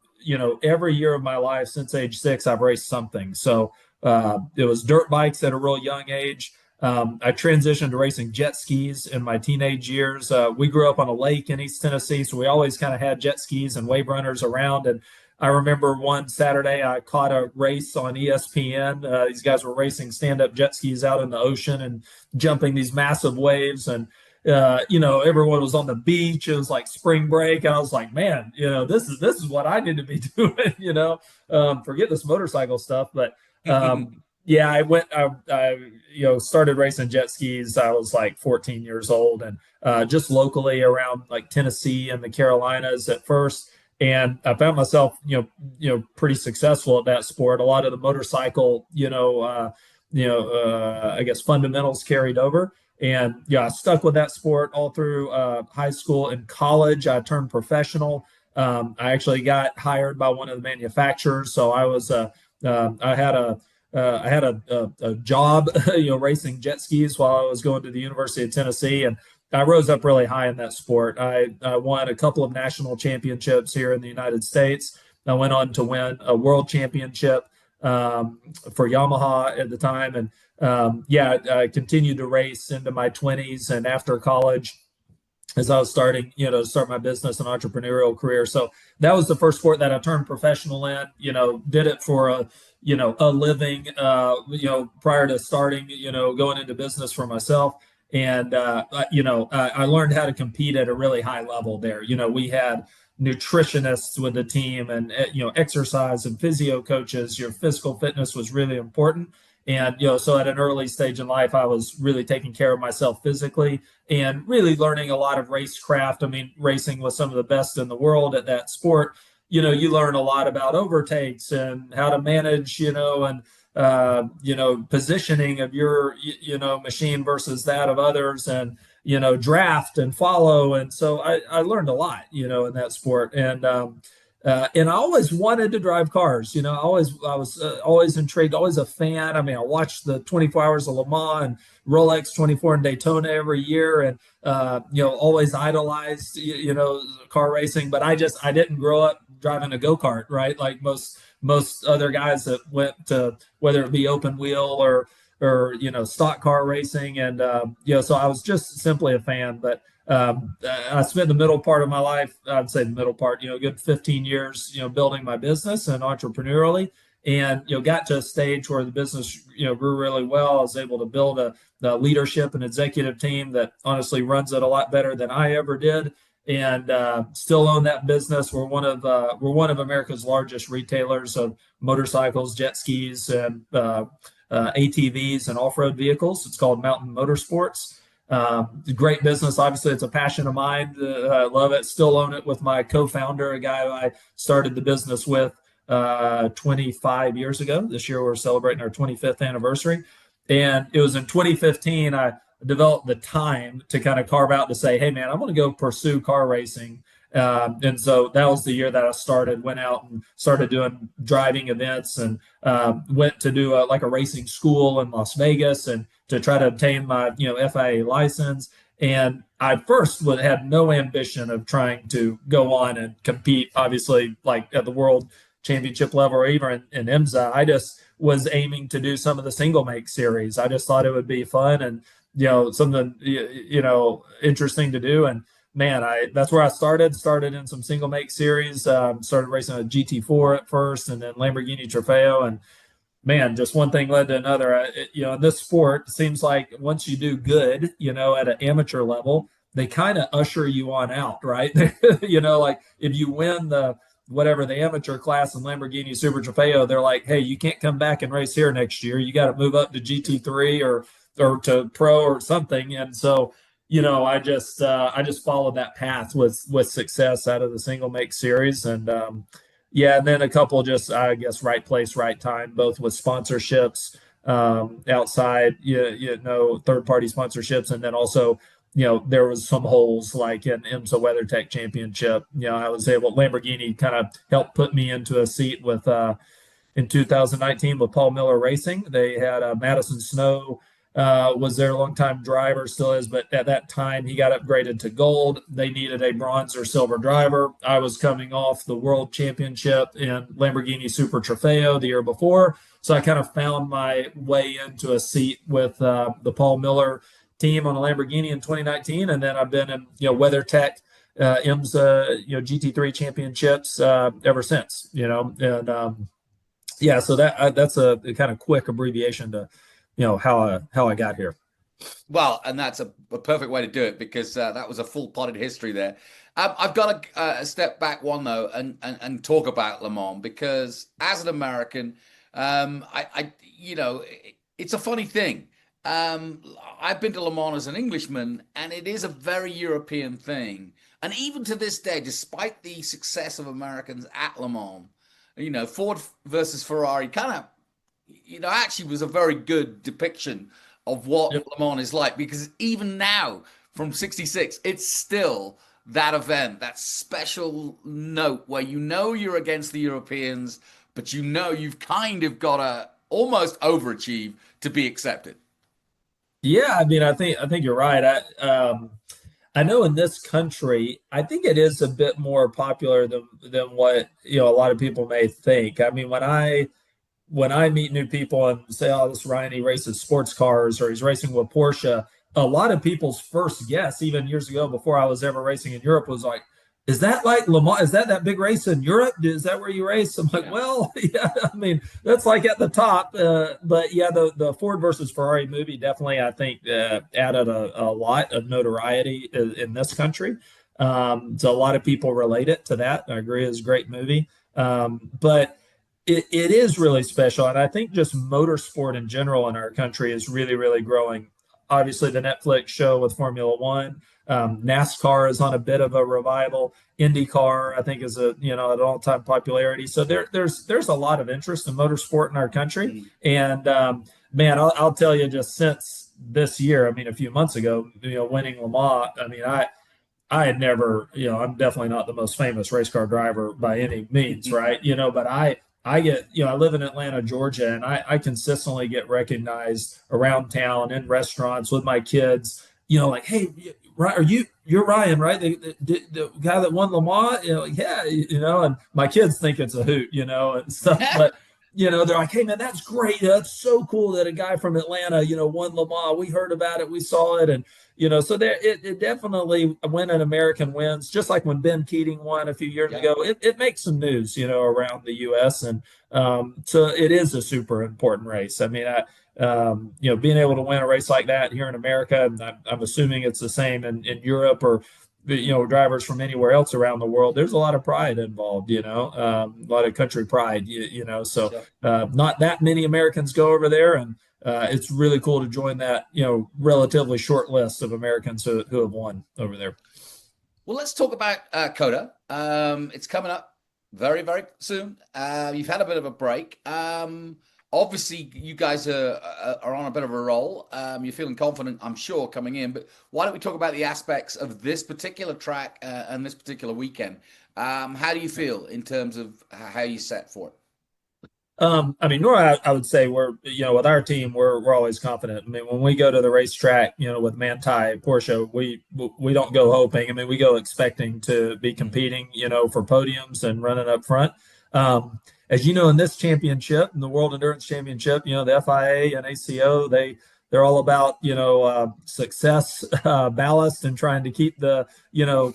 every year of my life since age 6, I've raced something. So it was dirt bikes at a real young age. I transitioned to racing jet skis in my teenage years. We grew up on a lake in East Tennessee, so we always kind of had jet skis and wave runners around. And I remember one Saturday I caught a race on ESPN. These guys were racing stand-up jet skis out in the ocean and jumping these massive waves. And everyone was on the beach. It was like spring break. And I was like, man, this is what I need to be doing, forget this motorcycle stuff. But, yeah, I started racing jet skis. I was like 14 years old, and just locally around like Tennessee and the Carolinas at first. And I found myself, pretty successful at that sport. A lot of the motorcycle, I guess fundamentals carried over. And I stuck with that sport all through high school and college. I turned professional. I actually got hired by one of the manufacturers. So I was, I had a job, racing jet skis while I was going to the University of Tennessee, and I rose up really high in that sport. I won a couple of national championships here in the United States. I went on to win a world championship for Yamaha at the time, and I continued to race into my 20s and after college as I was starting, to start my business and entrepreneurial career. So that was the first sport that I turned professional in, did it for a living, prior to starting, going into business for myself. And, I learned how to compete at a really high level there. We had nutritionists with the team and, exercise and physio coaches. Your physical fitness was really important. And, so at an early stage in life, I was really taking care of myself physically and really learning a lot of racecraft. I mean, racing with some of the best in the world at that sport. You learn a lot about overtakes and how to manage, and, positioning of your, machine versus that of others, and, draft and follow. And so I learned a lot, in that sport. And I always wanted to drive cars. I was always intrigued, always a fan. I mean, I watched the 24 Hours of Le Mans and Rolex 24 in Daytona every year, and always idolized car racing. But I didn't grow up driving a go-kart, right? Like most other guys that went to, whether it be open wheel or stock car racing, and so I was just simply a fan. But I spent the middle part of my life, I'd say the middle part, good 15 years, building my business and entrepreneurially, and, got to a stage where the business, grew really well. I was able to build a leadership and executive team that honestly runs it a lot better than I ever did. And still own that business. We're one of America's largest retailers of motorcycles, jet skis, and ATVs and off-road vehicles. It's called Mountain Motorsports. Great business. Obviously, it's a passion of mine. I love it. Still own it with my co-founder, a guy who I started the business with 25 years ago. This year, we're celebrating our 25th anniversary. And it was in 2015, I developed the time to kind of carve out to say, hey, man, I'm going to go pursue car racing. And so that was the year that I went out and started doing driving events, and went to do a racing school in Las Vegas, and to try to obtain my, FIA license. And I first had no ambition of trying to go on and compete, obviously, like at the world championship level or even in IMSA. I just was aiming to do some of the single make series. I just thought it would be fun and, something, interesting to do. And man, that's where I started in some single make series, started racing a GT4 at first, and then Lamborghini Trofeo. And man, just one thing led to another. In this sport, it seems like once you do good, at an amateur level, they kind of usher you on out, right? Like if you win the amateur class in Lamborghini Super Trofeo, they're like, hey, you can't come back and race here next year. You got to move up to GT3 or to pro or something. And so, I just followed that path with success out of the single make series. And, Yeah, and then a couple just, I guess, right place, right time, both with sponsorships outside, third-party sponsorships, and then also, there was some holes like in IMSA WeatherTech Championship. I was able, Lamborghini kind of helped put me into a seat with in 2019 with Paul Miller Racing. They had Madison Snow was their longtime driver, still is, but at that time he got upgraded to gold. They needed a bronze or silver driver. I was coming off the world championship in Lamborghini Super Trofeo the year before, so I kind of found my way into a seat with the Paul Miller team on a Lamborghini in 2019, and then I've been in WeatherTech, IMSA, GT3 championships ever since. So that's a kind of quick abbreviation to how I got here. Well, and that's a perfect way to do it, because that was a full potted history there. I've got to step back one though and talk about Le Mans, because as an American, it's a funny thing. I've been to Le Mans as an Englishman, and it is a very European thing. And even to this day, despite the success of Americans at Le Mans, Ford versus Ferrari kind of, actually was a very good depiction of what Le Mans is like, because even now from 66, it's still that event, that special note where you're against the Europeans, but you've kind of got to almost overachieve to be accepted. Yeah, I mean, I think you're right. I know in this country, I think it is a bit more popular than what a lot of people may think. I mean, when I meet new people and say, "Oh, this Ryan, he races sports cars or he's racing with Porsche," a lot of people's first guess, even years ago before I was ever racing in Europe, was like, "Is that like Le Mans? Is that big race in Europe? Is that where you race?" I'm like, "Well, yeah, I mean, that's like at the top." But yeah, the Ford versus Ferrari movie definitely, I think, added a lot of notoriety in this country. So a lot of people relate it to that. I agree, it's a great movie. But it is really special. And I think just motorsport in general in our country is really, really growing. Obviously, the Netflix show with Formula One. NASCAR is on a bit of a revival. IndyCar, I think, is an all-time popularity. So there's a lot of interest in motorsport in our country. And man, I'll tell you, just since this year, I mean, a few months ago, winning Le Mans, I mean, I had never, I'm definitely not the most famous race car driver by any means, right? But I get, I live in Atlanta, Georgia, and I consistently get recognized around town in restaurants with my kids, like, "Hey, you're Ryan, right? The guy that won Le Mans?" Yeah, and my kids think it's a hoot, and stuff. But, they're like, "Hey, man, that's great. That's so cool that a guy from Atlanta, won Le Mans. We heard about it. We saw it." And, so there, it definitely, when an American wins, just like when Ben Keating won a few years ago, it makes some news, around the U.S. And so it is a super important race. I mean, being able to win a race like that here in America, and I'm assuming it's the same in Europe or, drivers from anywhere else around the world, there's a lot of pride involved, a lot of country pride, so not that many Americans go over there. And it's really cool to join that, relatively short list of Americans who have won over there. Well, let's talk about COTA. It's coming up very, very soon. You've had a bit of a break. Obviously, you guys are on a bit of a roll. You're feeling confident, I'm sure, coming in. But why don't we talk about the aspects of this particular track and this particular weekend? How do you feel in terms of how you set for it? I mean, Nora, I would say we're, with our team, we're always confident. I mean, when we go to the racetrack, with Manthey, Porsche, we don't go hoping. I mean, we go expecting to be competing, for podiums and running up front. As you know, in this championship, in the World Endurance Championship, the FIA and ACO, they're all about, success, ballast, and trying to keep the,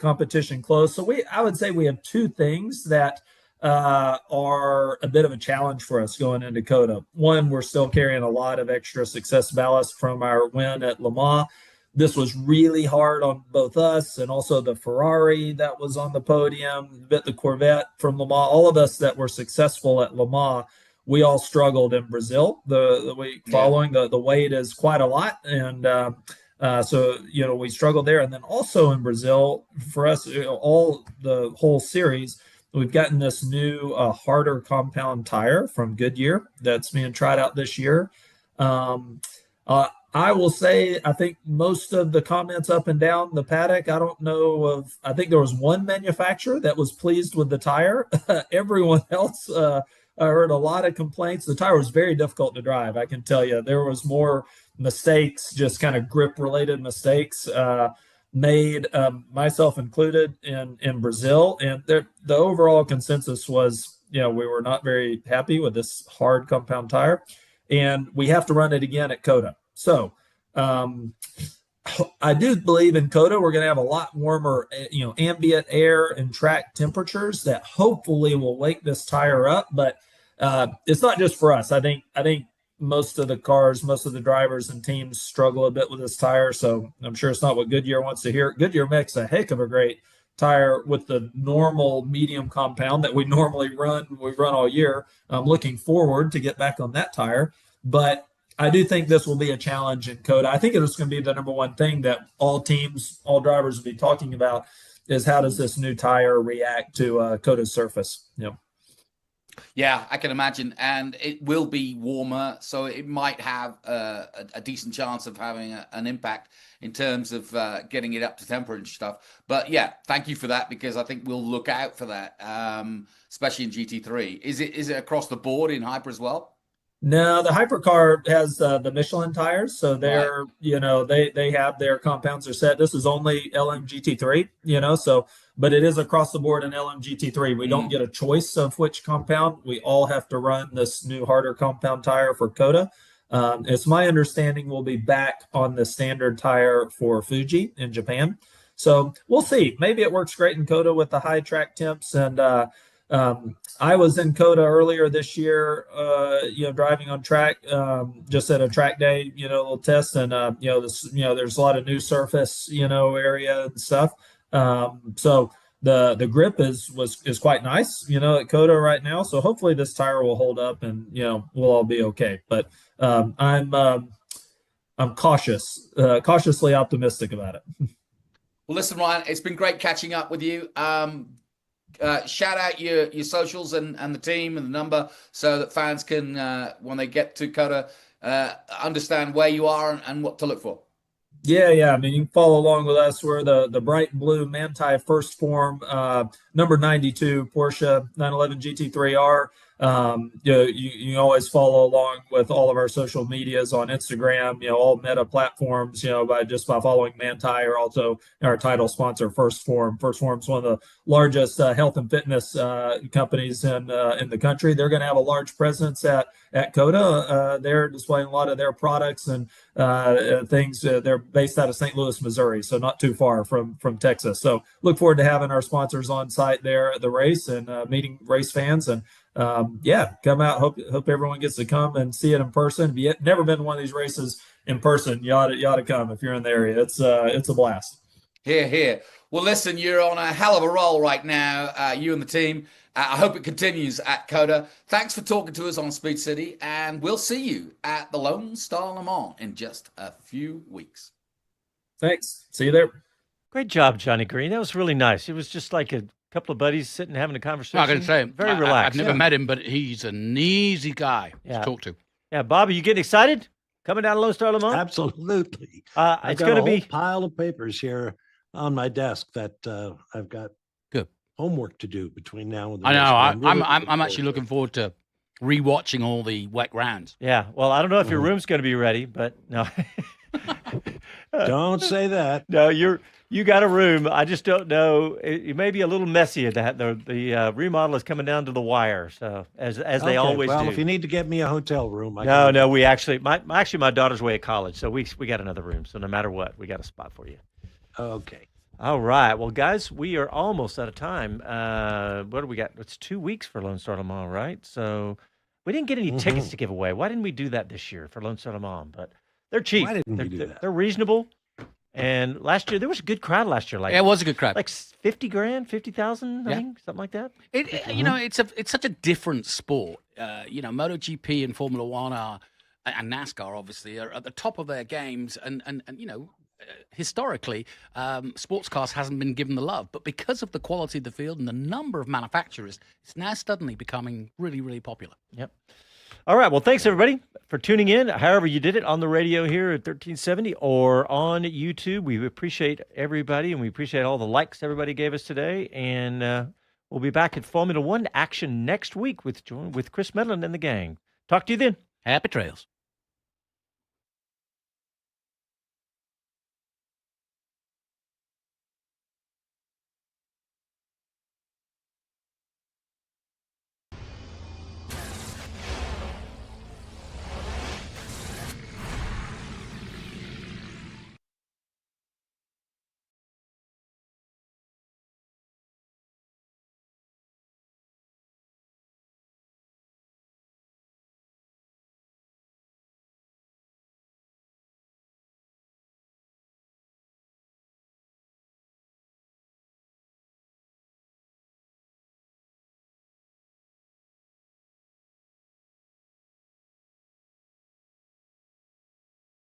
competition close. So I would say we have two things that are a bit of a challenge for us going into COTA. One, we're still carrying a lot of extra success ballast from our win at Le Mans. This was really hard on both us and also the Ferrari that was on the podium, the Corvette from Le Mans. All of us that were successful at Le Mans, we all struggled in Brazil the week following. The weight is quite a lot. And so, we struggled there. And then also in Brazil, for us, all the whole series, we've gotten this new harder compound tire from Goodyear that's being tried out this year. I will say, I think most of the comments up and down the paddock, I think there was one manufacturer that was pleased with the tire. Everyone else, I heard a lot of complaints. The tire was very difficult to drive. I can tell you there was more mistakes, just kind of grip related mistakes made, myself included, in Brazil. And the overall consensus was, we were not very happy with this hard compound tire, and we have to run it again at COTA. So I do believe in COTA we're going to have a lot warmer, ambient air and track temperatures that hopefully will wake this tire up. But it's not just for us. I think most of the cars, most of the drivers and teams struggle a bit with this tire. So I'm sure it's not what Goodyear wants to hear. Goodyear makes a heck of a great tire with the normal medium compound that we normally run. We run all year. I'm looking forward to get back on that tire. But I do think this will be a challenge in COTA. I think it's going to be the number one thing that all teams, all drivers will be talking about is how does this new tire react to COTA's surface? Yeah, I can imagine. And it will be warmer, so it might have a decent chance of having an impact in terms of getting it up to temperature and stuff. But yeah, thank you for that, because I think we'll look out for that, especially in GT3. Is it across the board in Hyper as well? No, the hypercar has the Michelin tires, so they're they have their compounds are set. This is only LMGT3, so but it is across the board in LMGT3. We don't get a choice of which compound. We all have to run this new harder compound tire for COTA. It's my understanding we'll be back on the standard tire for Fuji in Japan. So we'll see. Maybe it works great in COTA with the high track temps. And I was in COTA earlier this year, driving on track, just at a track day, little test, and there's a lot of new surface, area and stuff. So the grip is quite nice, at COTA right now. So hopefully this tire will hold up, and we'll all be okay. But I'm cautiously optimistic about it. Well, listen, Ryan, it's been great catching up with you. Shout out your socials and the team and the number, so that fans can, when they get to COTA, understand where you are and what to look for. Yeah. I mean, you can follow along with us. We're the bright blue Manthey First Form, number 92 Porsche 911 GT3R. You always follow along with all of our social medias on Instagram, all Meta platforms, by following Manthey, or also our title sponsor, First Form. First Form is one of the largest health and fitness companies in the country. They're going to have a large presence at COTA. They're displaying a lot of their products and things. They're based out of St. Louis, Missouri, so not too far from Texas. So look forward to having our sponsors on site there at the race and meeting race fans. And come out. Hope everyone gets to come and see it in person. If you've never been to one of these races in person, you ought to come if you're in the area. It's a blast. Here. Well, listen, you're on a hell of a roll right now, you and the team. I hope it continues at COTA. Thanks for talking to us on Speed City, and we'll see you at the Lone Star Le Mans in just a few weeks. Thanks. See you there. Great job, Johnny Green. That was really nice. It was just like a couple of buddies sitting having a conversation. I can say, very relaxed. I've never met him, but he's an easy guy to talk to. Yeah, Bob, are you getting excited coming down to Lone Star Le Mans? Absolutely. It's going to be a pile of papers here on my desk that I've got homework to do between now and the I know. Really I'm actually looking forward to rewatching all the WEC rounds. Yeah. Well, I don't know if your room's going to be ready, but no. Don't say that. No, you got a room. I just don't know. It may be a little messy at that. The remodel is coming down to the wire. So as they always do. Well, if you need to get me a hotel room, no. We actually, my daughter's away at college, so we got another room. So no matter what, we got a spot for you. Okay. All right. Well, guys, we are almost out of time. What do we got? It's 2 weeks for Lone Star Le Mans, right? So we didn't get any tickets to give away. Why didn't we do that this year for Lone Star Le Mans? But they're cheap. Why didn't we do that? They're reasonable. And last year, there was a good crowd last year. It was a good crowd. Like 50 grand, 50,000, I think, something like that. It's such a different sport. MotoGP and Formula One and NASCAR, obviously, are at the top of their games. And historically, sports cars hasn't been given the love, but because of the quality of the field and the number of manufacturers, it's now suddenly becoming really, really popular. Yep. All right. Well, thanks everybody for tuning in. However you did it, on the radio here at 1370 or on YouTube. We appreciate everybody, and we appreciate all the likes everybody gave us today. And we'll be back at Formula One action next week with Chris Medlin and the gang. Talk to you then. Happy trails.